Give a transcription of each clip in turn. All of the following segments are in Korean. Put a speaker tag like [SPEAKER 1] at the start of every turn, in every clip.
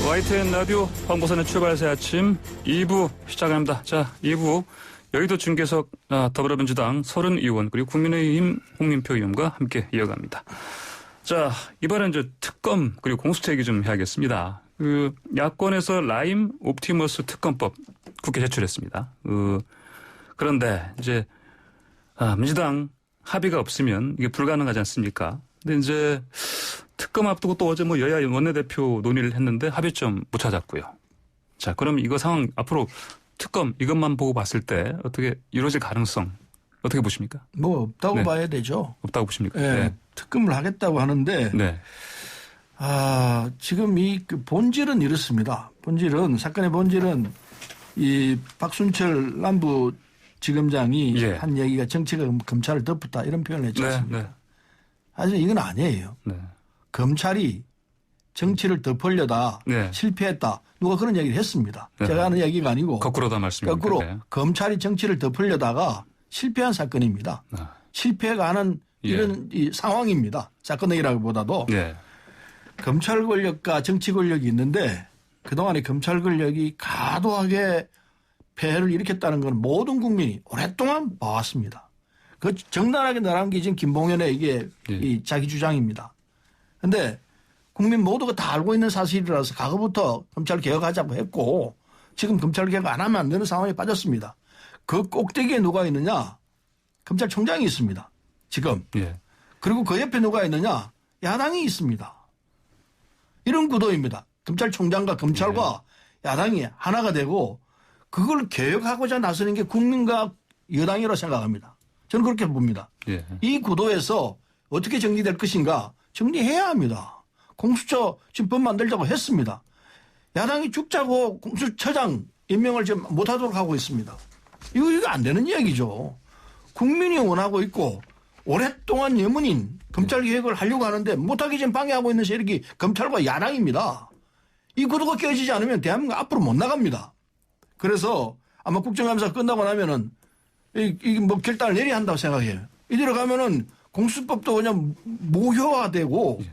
[SPEAKER 1] YTN 라디오 황보선의 출발새 아침 2부 시작합니다. 자, 2부 여의도 중계석 더불어민주당 서른 의원 그리고 국민의힘 홍민표 의원과 함께 이어갑니다. 자, 이번엔 이제 특검 그리고 공수처 얘기 좀 해야겠습니다. 야권에서 라임 옵티머스 특검법 국회 제출했습니다. 그런데 이제 민주당 합의가 없으면 이게 불가능하지 않습니까? 근데 이제 특검 앞두고 또 어제 뭐 여야 원내대표 논의를 했는데 합의점 못 찾았고요. 자, 그럼 이거 상황 앞으로 특검 이것만 보고 봤을 때 어떻게 이루어질 가능성 어떻게 보십니까?
[SPEAKER 2] 뭐 없다고
[SPEAKER 1] 네.
[SPEAKER 2] 봐야 되죠.
[SPEAKER 1] 없다고 보십니까?
[SPEAKER 2] 네.
[SPEAKER 1] 네.
[SPEAKER 2] 특검을 하겠다고 하는데
[SPEAKER 1] 네.
[SPEAKER 2] 지금 이 본질은 이렇습니다. 사건의 본질은 이 박순철 남부지검장이
[SPEAKER 1] 예.
[SPEAKER 2] 한 얘기가 정치가 검찰을 덮었다 이런 표현을 했지 않습니까?
[SPEAKER 1] 네.
[SPEAKER 2] 사실 이건 아니에요.
[SPEAKER 1] 네.
[SPEAKER 2] 검찰이 정치를 덮으려다
[SPEAKER 1] 네.
[SPEAKER 2] 실패했다. 누가 그런 얘기를 했습니다.
[SPEAKER 1] 네.
[SPEAKER 2] 제가 하는 얘기가 아니고
[SPEAKER 1] 거꾸로다 말씀입니다.
[SPEAKER 2] 거꾸로
[SPEAKER 1] 네.
[SPEAKER 2] 검찰이 정치를 덮으려다가 실패한 사건입니다. 실패가 하는 이런 이 상황입니다. 사건이라기보다도
[SPEAKER 1] 네.
[SPEAKER 2] 검찰 권력과 정치 권력이 있는데 그동안에 검찰 권력이 과도하게 폐해를 일으켰다는 건 모든 국민이 오랫동안 봐왔습니다. 그 정당하게 나란 게 지금 김봉현의 이게 이 자기 주장입니다. 그런데 국민 모두가 다 알고 있는 사실이라서 과거부터 검찰 개혁하자고 했고 지금 검찰 개혁 안 하면 안 되는 상황에 빠졌습니다. 그 꼭대기에 누가 있느냐? 검찰총장이 있습니다. 지금.
[SPEAKER 1] 예.
[SPEAKER 2] 그리고 그 옆에 누가 있느냐? 야당이 있습니다. 이런 구도입니다. 검찰총장과 검찰과 야당이 하나가 되고 그걸 개혁하고자 나서는 게 국민과 여당이라고 생각합니다. 저는 그렇게 봅니다.
[SPEAKER 1] 예.
[SPEAKER 2] 이 구도에서 어떻게 정리될 것인가 정리해야 합니다. 공수처 지금 법 만들자고 했습니다. 야당이 죽자고 공수처장 임명을 지금 못하도록 하고 있습니다. 이거 안 되는 이야기죠. 국민이 원하고 있고 오랫동안 예문인 검찰 개혁을 하려고 하는데 못하기 전 방해하고 있는 세력이 검찰과 야당입니다. 이 구도가 깨지지 않으면 대한민국 앞으로 못 나갑니다. 그래서 아마 국정감사 끝나고 나면은 이게 뭐 결단을 내려야 한다고 생각해요. 이대로 가면은 공수법도 그냥 무효화되고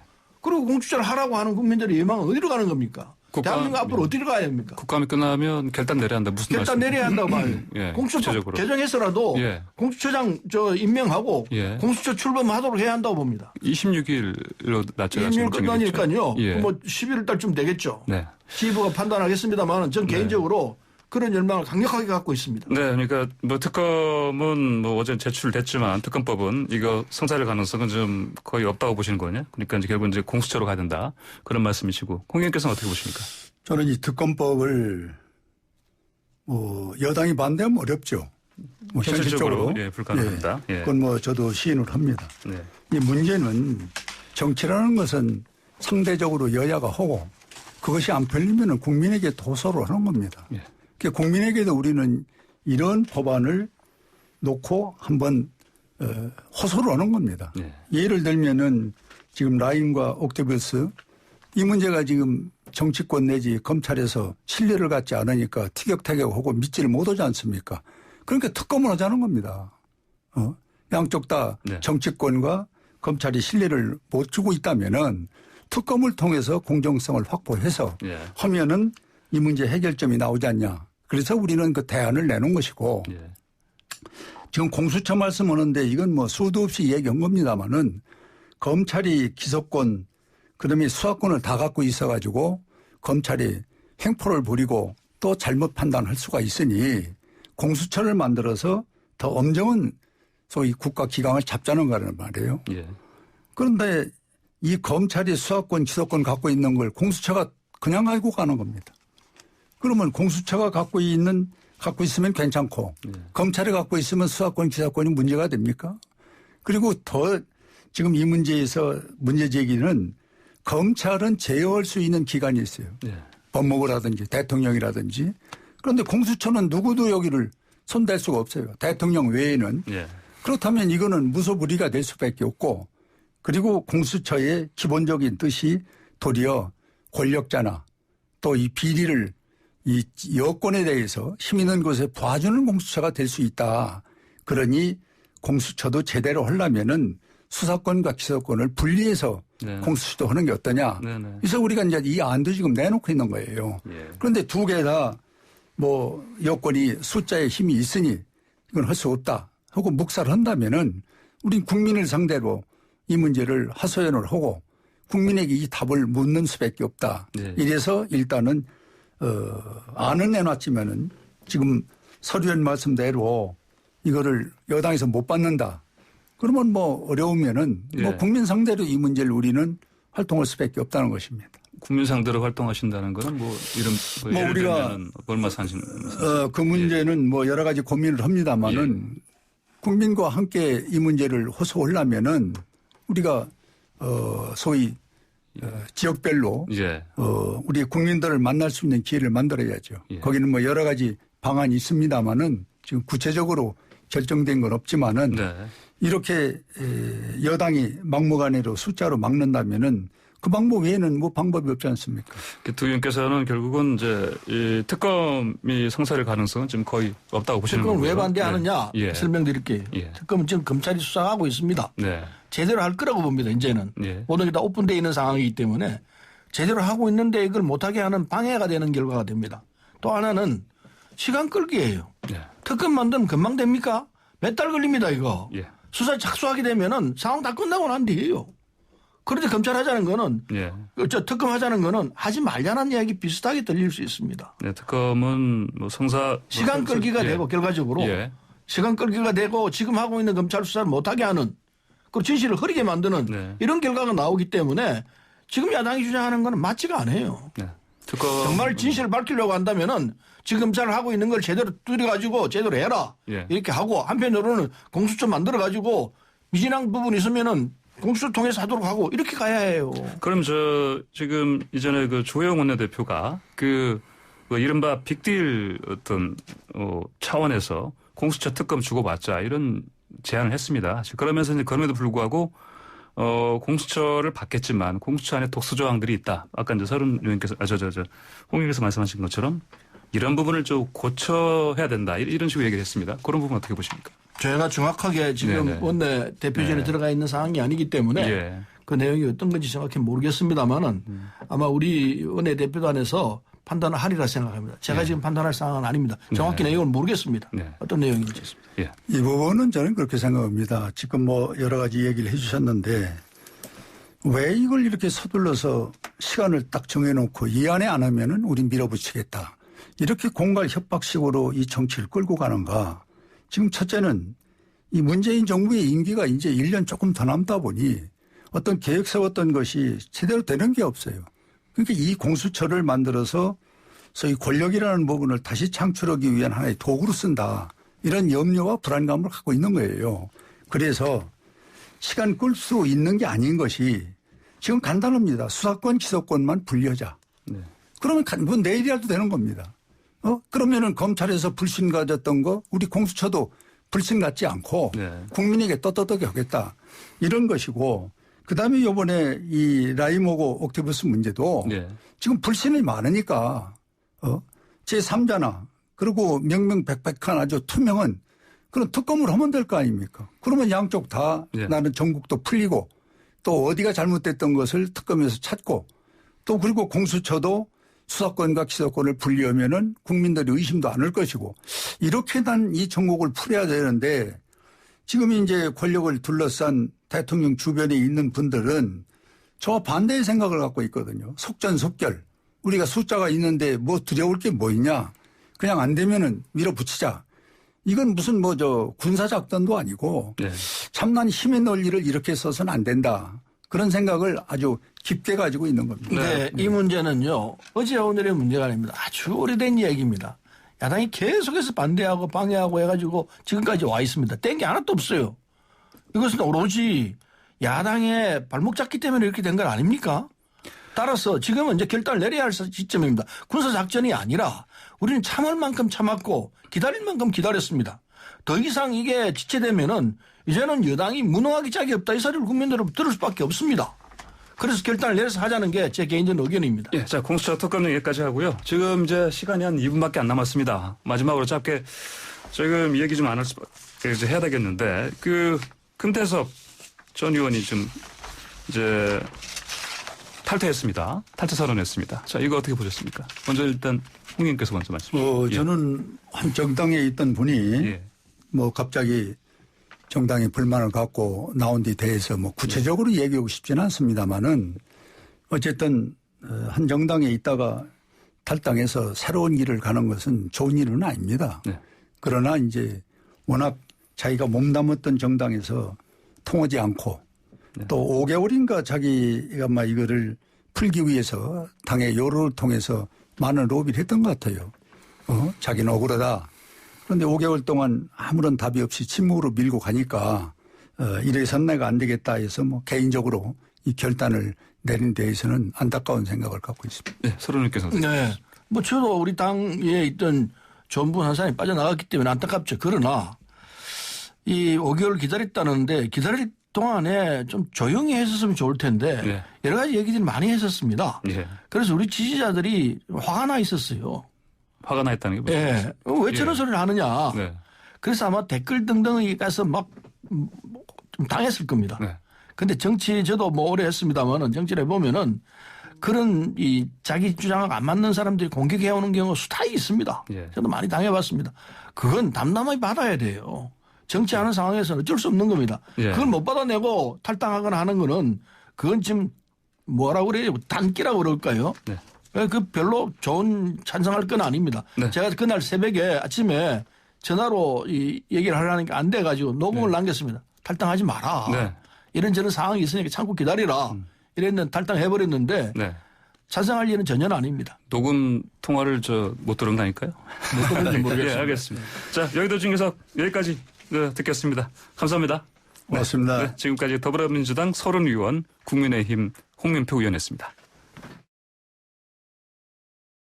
[SPEAKER 2] 그리고 공수처를 하라고 하는 국민들의 예망은 어디로 가는 겁니까? 대한민국 앞으로 어디로 가야 됩니까?
[SPEAKER 1] 국감이 끝나면 결단 내려야 한다. 무슨
[SPEAKER 2] 결단
[SPEAKER 1] 말씀?
[SPEAKER 2] 내려야 한다고 봐요.
[SPEAKER 1] 예,
[SPEAKER 2] 공수처법
[SPEAKER 1] 구체적으로.
[SPEAKER 2] 개정해서라도
[SPEAKER 1] 예.
[SPEAKER 2] 공수처장 임명하고
[SPEAKER 1] 예.
[SPEAKER 2] 공수처 출범하도록 해야 한다고 봅니다.
[SPEAKER 1] 26일로 낮춰서
[SPEAKER 2] 26일 끝나니까요.
[SPEAKER 1] 예.
[SPEAKER 2] 뭐 11월 달쯤 되겠죠.
[SPEAKER 1] 네.
[SPEAKER 2] 지휘부가 판단하겠습니다만 전 개인적으로 그런 열망을 강력하게 갖고 있습니다.
[SPEAKER 1] 네, 그러니까 뭐 특검은 뭐 어제 제출됐지만 특검법은 이거 성사될 가능성은 좀 거의 없다고 보시는 거냐? 그러니까 이제 결국 이제 공수처로 가야 된다 그런 말씀이시고 홍 의원께서는 어떻게 보십니까?
[SPEAKER 3] 저는 이 특검법을 뭐 여당이 반대하면 어렵죠. 뭐 현실적으로
[SPEAKER 1] 예, 불가능합니다. 예.
[SPEAKER 3] 그건 뭐 저도 시인을 합니다.
[SPEAKER 1] 네.
[SPEAKER 3] 이 문제는 정치라는 것은 상대적으로 여야가 하고 그것이 안 풀리면 국민에게 도소를 하는 겁니다.
[SPEAKER 1] 예.
[SPEAKER 3] 그러니까 국민에게도 우리는 이런 법안을 놓고 한번 호소를 하는 겁니다.
[SPEAKER 1] 예.
[SPEAKER 3] 예를 들면은 지금 라임과 옥테버스 이 문제가 지금 정치권 내지 검찰에서 신뢰를 갖지 않으니까 티격태격하고 믿지를 못하지 않습니까? 그러니까 특검을 하자는 겁니다. 양쪽 다
[SPEAKER 1] 네.
[SPEAKER 3] 정치권과 검찰이 신뢰를 못 주고 있다면은 특검을 통해서 공정성을 확보해서
[SPEAKER 1] 예.
[SPEAKER 3] 하면은 이 문제 해결점이 나오지 않냐. 그래서 우리는 그 대안을 내놓은 것이고
[SPEAKER 1] 예.
[SPEAKER 3] 지금 공수처 말씀하는데 이건 뭐 수도 없이 얘기한 겁니다만은 검찰이 기소권 그다음에 수사권을 다 갖고 있어가지고 검찰이 횡포를 부리고 또 잘못 판단할 수가 있으니 공수처를 만들어서 더 엄정한 소위 국가기강을 잡자는 거라는 말이에요.
[SPEAKER 1] 예.
[SPEAKER 3] 그런데 이 검찰이 수사권 기소권 갖고 있는 걸 공수처가 그냥 가지고 가는 겁니다. 그러면 공수처가 갖고 있으면 괜찮고 검찰이 갖고 있으면 수사권 기소권이 문제가 됩니까? 그리고 더 지금 이 문제에서 문제 제기는 검찰은 제어할 수 있는 기관이 있어요.
[SPEAKER 1] 예.
[SPEAKER 3] 법무부라든지 대통령이라든지. 그런데 공수처는 누구도 여기를 손댈 수가 없어요. 대통령 외에는.
[SPEAKER 1] 예.
[SPEAKER 3] 그렇다면 이거는 무소불위가 될 수밖에 없고 그리고 공수처의 기본적인 뜻이 도리어 권력자나 또 이 비리를 이 여권에 대해서 힘 있는 곳에 봐주는 공수처가 될 수 있다. 그러니 공수처도 제대로 하려면은 수사권과 기소권을 분리해서
[SPEAKER 1] 네.
[SPEAKER 3] 공수처도 하는 게 어떠냐.
[SPEAKER 1] 네네.
[SPEAKER 3] 그래서 우리가 이제 이 안도 지금 내놓고 있는 거예요.
[SPEAKER 1] 예.
[SPEAKER 3] 그런데 두 개 다 뭐 여권이 숫자에 힘이 있으니 이건 할 수 없다 하고 묵살을 한다면은 우린 국민을 상대로 이 문제를 하소연을 하고 국민에게 이 답을 묻는 수밖에 없다.
[SPEAKER 1] 네.
[SPEAKER 3] 이래서 일단은 안은 내놨지만은 지금 서류엔 말씀대로 이거를 여당에서 못 받는다. 그러면 뭐 어려우면은 뭐
[SPEAKER 1] 예.
[SPEAKER 3] 국민 상대로 이 문제를 우리는 활동할 수밖에 없다는 것입니다.
[SPEAKER 1] 국민 상대로 활동하신다는 거는 뭐 이런
[SPEAKER 3] 뭐
[SPEAKER 1] 예를
[SPEAKER 3] 우리가
[SPEAKER 1] 들면은 얼마 사신
[SPEAKER 3] 그 문제는 뭐 여러 가지 고민을 합니다만은 국민과 함께 이 문제를 호소하려면은 우리가 소위 지역별로
[SPEAKER 1] 예.
[SPEAKER 3] 우리 국민들을 만날 수 있는 기회를 만들어야죠.
[SPEAKER 1] 예.
[SPEAKER 3] 거기는 뭐 여러 가지 방안이 있습니다만은 지금 구체적으로 결정된 건 없지만은
[SPEAKER 1] 네.
[SPEAKER 3] 이렇게 여당이 막무가내로 숫자로 막는다면은 그 방법 외에는 뭐 방법이 없지 않습니까?
[SPEAKER 1] 두 의원께서는 결국은 이제 이 특검이 성사될 가능성은 지금 거의 없다고 보시는 거고요.
[SPEAKER 2] 특검을 왜 반대하느냐
[SPEAKER 1] 예.
[SPEAKER 2] 설명드릴게요.
[SPEAKER 1] 예.
[SPEAKER 2] 특검은 지금 검찰이 수사하고 있습니다.
[SPEAKER 1] 네.
[SPEAKER 2] 제대로 할 거라고 봅니다. 이제는.
[SPEAKER 1] 예.
[SPEAKER 2] 모든 게 다 오픈되어 있는 상황이기 때문에 제대로 하고 있는데 이걸 못하게 하는 방해가 되는 결과가 됩니다. 또 하나는 시간 끌기예요.
[SPEAKER 1] 예.
[SPEAKER 2] 특검 만들면 금방 됩니까? 몇 달 걸립니다 이거.
[SPEAKER 1] 예.
[SPEAKER 2] 수사 착수하게 되면은 상황 다 끝나고 난 뒤에요. 그런데 검찰 하자는 거는
[SPEAKER 1] 예.
[SPEAKER 2] 특검 하자는 거는 하지 말자는 이야기 비슷하게 들릴 수 있습니다.
[SPEAKER 1] 네, 특검은 뭐 성사
[SPEAKER 2] 시간 끌기가
[SPEAKER 1] 예.
[SPEAKER 2] 되고 결과적으로
[SPEAKER 1] 예.
[SPEAKER 2] 시간 끌기가 되고 지금 하고 있는 검찰 수사를 못하게 하는 그리고 진실을 흐리게 만드는
[SPEAKER 1] 네.
[SPEAKER 2] 이런 결과가 나오기 때문에 지금 야당이 주장하는 건 맞지가 않아요.
[SPEAKER 1] 네. 특검
[SPEAKER 2] 정말 진실을 밝히려고 한다면은 지금 검찰을 하고 있는 걸 제대로 뚫어가지고 제대로 해라.
[SPEAKER 1] 예.
[SPEAKER 2] 이렇게 하고 한편으로는 공수처 만들어가지고 미진한 부분 있으면은 공수처 통해서 하도록 하고 이렇게 가야 해요.
[SPEAKER 1] 그럼 지금 이전에 그 조영 원내대표가 그 이른바 빅딜 어떤 차원에서 공수처 특검 주고받자 이런 제안을 했습니다. 그러면서 이제 그럼에도 불구하고 공수처를 받겠지만 공수처 안에 독소 조항들이 있다. 아까 이제 서른 의원께서 홍 의원께서 말씀하신 것처럼 이런 부분을 좀 고쳐야 된다. 이런 식으로 얘기를 했습니다. 그런 부분 어떻게 보십니까?
[SPEAKER 2] 저희가 정확하게 지금
[SPEAKER 1] 네네.
[SPEAKER 2] 원내 대표전에
[SPEAKER 1] 네.
[SPEAKER 2] 들어가 있는 상황이 아니기 때문에
[SPEAKER 1] 예.
[SPEAKER 2] 그 내용이 어떤 건지 정확히 모르겠습니다만은 아마 우리 원내 대표단에서 판단을 하리라 생각합니다. 제가 지금 판단할 상황은 아닙니다. 정확히
[SPEAKER 1] 네.
[SPEAKER 2] 내용을 모르겠습니다.
[SPEAKER 1] 네.
[SPEAKER 2] 어떤 내용인지.
[SPEAKER 1] 예.
[SPEAKER 3] 이 부분은 저는 그렇게 생각합니다. 지금 뭐 여러 가지 얘기를 해 주셨는데 왜 이걸 이렇게 서둘러서 시간을 딱 정해놓고 이 안에 안 하면은 우린 밀어붙이겠다. 이렇게 공갈 협박식으로 이 정치를 끌고 가는가. 지금 첫째는 이 문재인 정부의 임기가 이제 1년 조금 더 남다 보니 어떤 계획 세웠던 것이 제대로 되는 게 없어요. 그러니까 이 공수처를 만들어서 소위 권력이라는 부분을 다시 창출하기 위한 하나의 도구로 쓴다. 이런 염려와 불안감을 갖고 있는 거예요. 그래서 시간 끌 수 있는 게 아닌 것이 지금 간단합니다. 수사권, 기소권만 분리하자.
[SPEAKER 1] 네.
[SPEAKER 3] 그러면 뭐 내일이라도 되는 겁니다. 그러면은 검찰에서 불신 가졌던 거 우리 공수처도 불신 갖지 않고
[SPEAKER 1] 네.
[SPEAKER 3] 국민에게 떳떳하게 하겠다. 이런 것이고 그다음에 이번에 이 라이모고 옥티브스 문제도
[SPEAKER 1] 네.
[SPEAKER 3] 지금 불신이 많으니까 제3자나 그리고 명명백백한 아주 투명한 그런 특검을 하면 될 거 아닙니까? 그러면 양쪽 다
[SPEAKER 1] 네.
[SPEAKER 3] 나는 전국도 풀리고 또 어디가 잘못됐던 것을 특검에서 찾고 또 그리고 공수처도 수사권과 기소권을 분리하면은 국민들이 의심도 안 할 것이고 이렇게 난 이 전국을 풀어야 되는데 지금 이제 권력을 둘러싼 대통령 주변에 있는 분들은 저와 반대의 생각을 갖고 있거든요. 속전속결. 우리가 숫자가 있는데 뭐 두려울 게 뭐 있냐. 그냥 안 되면은 밀어붙이자. 이건 무슨 군사작전도 아니고
[SPEAKER 1] 네.
[SPEAKER 3] 참난 힘의 논리를 이렇게 써서는 안 된다. 그런 생각을 아주 깊게 가지고 있는 겁니다.
[SPEAKER 2] 네. 이 문제는요. 어제 오늘의 문제가 아닙니다. 아주 오래된 이야기입니다. 야당이 계속해서 반대하고 방해하고 해가지고 지금까지 와 있습니다. 된 게 하나도 없어요. 이것은 오로지 야당의 발목 잡기 때문에 이렇게 된 건 아닙니까? 따라서 지금은 이제 결단을 내려야 할 시점입니다. 군사작전이 아니라 우리는 참을 만큼 참았고 기다릴 만큼 기다렸습니다. 더 이상 이게 지체되면은 이제는 여당이 무능하기 짝이 없다. 이 소리를 국민들은 들을 수밖에 없습니다. 그래서 결단을 내려서 하자는 게 제 개인적인 의견입니다.
[SPEAKER 1] 예, 자, 공수처 특검 얘기까지 하고요. 지금 이제 시간이 한 2분밖에 안 남았습니다. 마지막으로 짧게 지금 얘기 좀 안 할 수밖에 해야 되겠는데 금태섭 전 의원이 좀 이제 탈퇴했습니다. 탈퇴 선언했습니다. 자, 이거 어떻게 보셨습니까? 먼저 일단 홍 의원께서 먼저 말씀.
[SPEAKER 3] 저는 한 정당에 있던 분이
[SPEAKER 1] 예.
[SPEAKER 3] 뭐 갑자기 정당이 불만을 갖고 나온 데 대해서 뭐 구체적으로 얘기하고 싶지는 않습니다만은 어쨌든 한 정당에 있다가 탈당해서 새로운 길을 가는 것은 좋은 일은 아닙니다.
[SPEAKER 1] 네.
[SPEAKER 3] 그러나 이제 워낙 자기가 몸담았던 정당에서 통하지 않고 또 5개월인가 자기가 막 이거를 풀기 위해서 당의 여론을 통해서 많은 로비를 했던 것 같아요. 자기는 억울하다. 그런데 5개월 동안 아무런 답이 없이 침묵으로 밀고 가니까 이래선 내가 안 되겠다 해서 뭐 개인적으로 이 결단을 내린 데에서는 안타까운 생각을 갖고 있습니다.
[SPEAKER 1] 네, 서른님께서.
[SPEAKER 2] 네. 뭐 저도 우리 당에 있던 좋은 분 한 사람이 빠져나갔기 때문에 안타깝죠. 그러나 이 5개월 기다렸다는데 기다릴 동안에 좀 조용히 했었으면 좋을 텐데
[SPEAKER 1] 네.
[SPEAKER 2] 여러 가지 얘기들을 많이 했었습니다.
[SPEAKER 1] 예.
[SPEAKER 2] 그래서 우리 지지자들이 화가 나 있었어요.
[SPEAKER 1] 화가 나 있다는 게
[SPEAKER 2] 예. 왜 저런 소리를 하느냐.
[SPEAKER 1] 네.
[SPEAKER 2] 그래서 아마 댓글 등등에 가서 막 좀 당했을 겁니다.
[SPEAKER 1] 네.
[SPEAKER 2] 근데 정치 저도 뭐 오래 했습니다만은 정치를 해보면은 그런 이 자기 주장하고 안 맞는 사람들이 공격해오는 경우가 수타이 있습니다.
[SPEAKER 1] 예.
[SPEAKER 2] 저도 많이 당해봤습니다. 그건 담담하게 받아야 돼요. 정치하는 상황에서는 어쩔 수 없는 겁니다.
[SPEAKER 1] 예.
[SPEAKER 2] 그걸 못 받아내고 탈당하거나 하는 거는 그건 지금 뭐라고 그래요? 단기라고 그럴까요?
[SPEAKER 1] 네.
[SPEAKER 2] 그 별로 좋은 찬성할 건 아닙니다.
[SPEAKER 1] 네.
[SPEAKER 2] 제가 그날 새벽에 아침에 전화로 이 얘기를 하려는 게 안 돼가지고 녹음을 남겼습니다. 탈당하지 마라.
[SPEAKER 1] 네.
[SPEAKER 2] 이런저런 상황이 있으니까 참고 기다리라. 이랬는데 탈당해버렸는데
[SPEAKER 1] 네.
[SPEAKER 2] 찬성할 일은 전혀 아닙니다.
[SPEAKER 1] 녹음 통화를 못 들은다니까요?
[SPEAKER 2] 못 들은지 모르겠습니다.
[SPEAKER 1] 예, 알겠습니다. 자, 여의도 중에서 여기까지 듣겠습니다. 감사합니다.
[SPEAKER 3] 고맙습니다.
[SPEAKER 1] 네, 지금까지 더불어민주당 서른 의원, 국민의힘 홍민표 의원이었습니다.